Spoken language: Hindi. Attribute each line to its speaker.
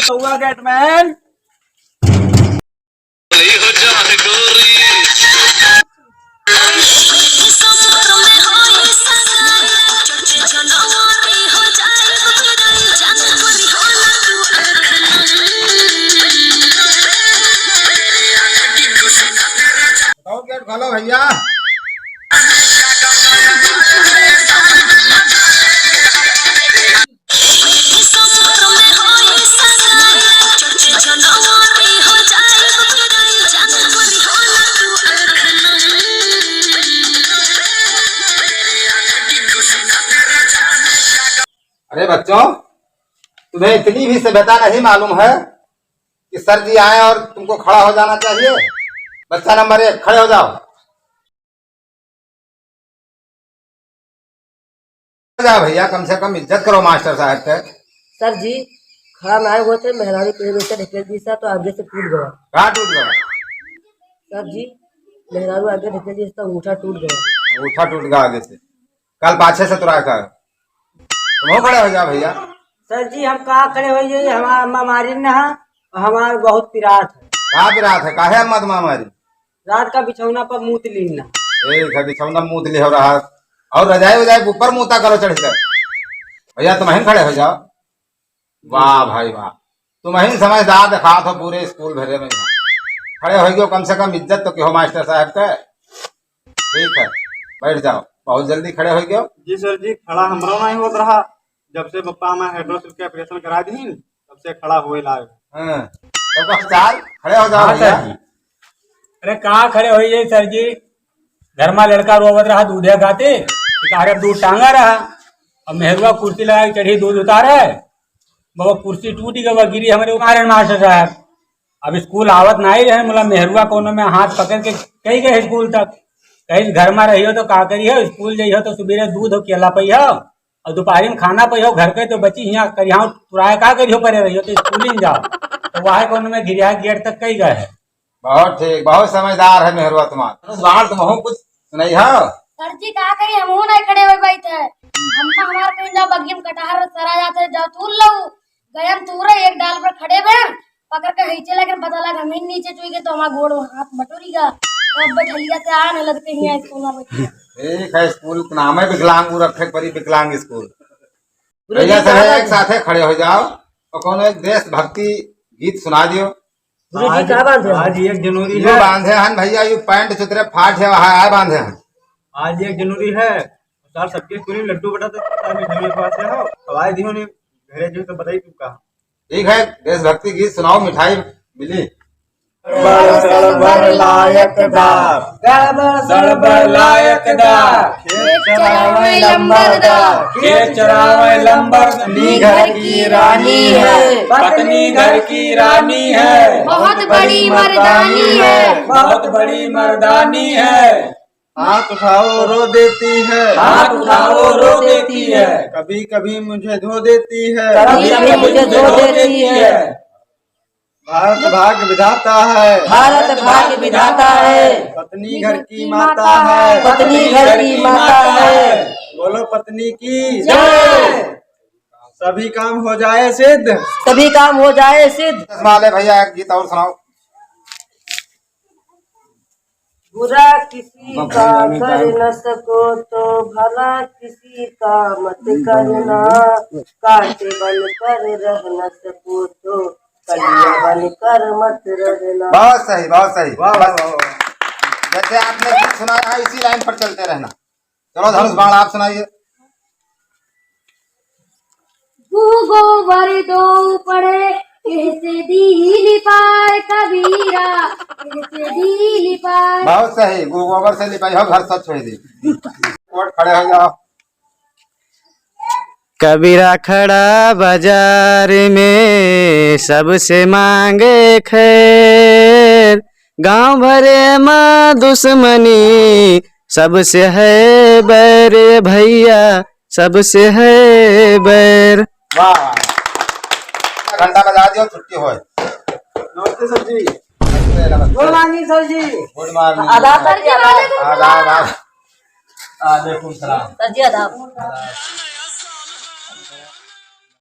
Speaker 1: कौआ गेटमैन
Speaker 2: गेट खोलो भैया। अरे बच्चों, तुम्हें इतनी भी सभ्यता नहीं मालूम है कि सर जी आए और तुमको खड़ा हो जाना चाहिए। बच्चा नंबर 1 खड़े हो जाओ। जाओ भैया, कम से कम इज्जत करो मास्टर साहब के।
Speaker 3: सर जी खड़ा ना हुए थे, मेहरानी पे ढकेल दी था तो आगे से टूट गया।
Speaker 2: कहाँ टूट गया?
Speaker 3: सर जी मेहरारू आगे ढकेल दी तो अंगूठा टूट गया।
Speaker 2: अंगूठा टूट गया आगे से, कल पाछे से तुरा कर। तुम खड़े हो जाओ भैया।
Speaker 3: सर जी हम कहाँ खड़े हो जाइए, हमारा अम्मा मारी न हमारा बहुत पिरात है।
Speaker 2: कहाँ पिरात है? काहे अम्मा तुम्हारी?
Speaker 3: रात का बिछौना पर मूत लीना।
Speaker 2: एक है बिछौना मूत ली हो रहा, और रजाई वजाई ऊपर मुँहता करो चढ़कर। भैया तुम ही खड़े हो जाओ। वाह भाई वाह, तुम ही समझदार दिखा हो पूरे स्कूल भरे में। खड़े हो गए, कम से कम इज्जत तो कहो मास्टर साहब के। ठीक है, बैठ जाओ। बहुत जल्दी खड़े हो गए।
Speaker 1: जी सर जी, खड़ा हमारा नहीं होता रहा। जब से पप्पा मैं हाइड्रोसिल के ऑपरेशन करा दी तब से खड़ा हुए लाए।
Speaker 2: तो चाल खड़े हो जाओ भैया।
Speaker 4: अरे कहाँ खड़े हो ये सर जी, घर में लड़का रोवत रहा दूधे गाते, दूध टांगा रहा। अब मेहरुआ कुर्सी लगा के चढ़ी दूध उतारे, वो कुर्सी टूटी गई, गिरी हमारे ऊपर मास्टर साहब। अब स्कूल आवत नहीं रहे, मतलब मेहरुआ कोनो में हाथ पकड़ के कहीं गए स्कूल तक। कहीं घर में रही हो तो का करिए, स्कूल जाइए तो सुबह दूध हो केला पी हो और दोपहरी में खाना पी हो। घर के तो बची यहाँ करिया तुराए का करियो पड़े रही हो तो स्कूल ही जाओ। तो वह कोनो में गिरिया गेट तक कहीं गए।
Speaker 2: बहुत ठीक, बहुत समझदार है मेहरुआ तुम्हारा। तुम कुछ नहीं है
Speaker 5: सर जी का करी, हम नहीं खड़े हो बैठे। अम्मा हमारे कहीं जाओ बग्गी में कटहर सरा जाते जाओ तूल लो गए, हम तूरे एक डाल पर खड़े बे पकड़ के नीचे लगे, पता लगा हम नीचे चुई गए तो हमारा गोड़ हाथ बटोरी गया। तो अब बैठलिया से आने लगते ही स्कूल में बैठे।
Speaker 2: ठीक है, स्कूल का नाम है विकलांग रखे परी विकलांग स्कूल। भैया सब एक साथ खड़े हो जाओ और कौन एक देशभक्ति गीत सुना दियो।
Speaker 1: आज 1 जनवरी है।
Speaker 2: बांधे हन भैया, यू पैंट चुतरे फाट है बांधे हन।
Speaker 1: आज 1 जनवरी है। सर सबके स्कूल में लड्डू बटा तो पास हो हवाई दिनों ने घरे जो तो बताई तू कहा।
Speaker 2: ठीक है, देशभक्ति गीत सुनाओ। मिठाई मिली?
Speaker 4: खेत चरावे लंबर, पत्नी घर की रानी है, पत्नी घर की रानी है,
Speaker 5: बहुत बड़ी मर्दानी है,
Speaker 4: बहुत बड़ी मर्दानी है।
Speaker 1: हाथ उठाओ रो देती है,
Speaker 4: हाथ उठाओ रो देती है,
Speaker 1: कभी कभी मुझे धो देती है,
Speaker 3: कभी कभी मुझे धो देती है।
Speaker 1: भारत भाग्य विधाता है,
Speaker 3: भारत भाग्य विधाता है,
Speaker 1: पत्नी घर की माता है,
Speaker 3: पत्नी घर की माता है।
Speaker 1: बोलो पत्नी की
Speaker 3: जय।
Speaker 1: सभी काम हो जाए सिद्ध,
Speaker 3: सभी काम हो जाए सिद्ध।
Speaker 2: वाले भैया एक गीत और सुनाओ।
Speaker 3: बुरा किसी का कर न सको तो भला किसी का मत करना, कांटे बन कर रह न सको तो कलिया बन कर मत रहना।
Speaker 2: बहुत सही, बहुत सही। जैसे आपने गीत सुनाया है इसी लाइन पर चलते रहना। चलो धनुष बाण आप सुनाइए।
Speaker 5: गोबर दो पड़े कैसे दी पाए कबीरा, कैसे दी पाए।
Speaker 2: बहुत सही, गोबर से लिपाई हो घर सब छोड़ दी। खड़े हो जाओ।
Speaker 6: कबीरा खड़ा बाजार में सबसे मांगे खैर, गांव भरे माँ दुश्मनी सबसे है बैर, भैया सबसे है बैर।
Speaker 2: वाह, घंटा बजा दियो, छुट्टी हो।
Speaker 1: नमस्ते sir ji.
Speaker 3: Good morning sir ji.
Speaker 2: Good morning.
Speaker 3: आदाब सर जी,
Speaker 2: आदाब। वालेकुम सलाम।
Speaker 3: सर जी आदाब।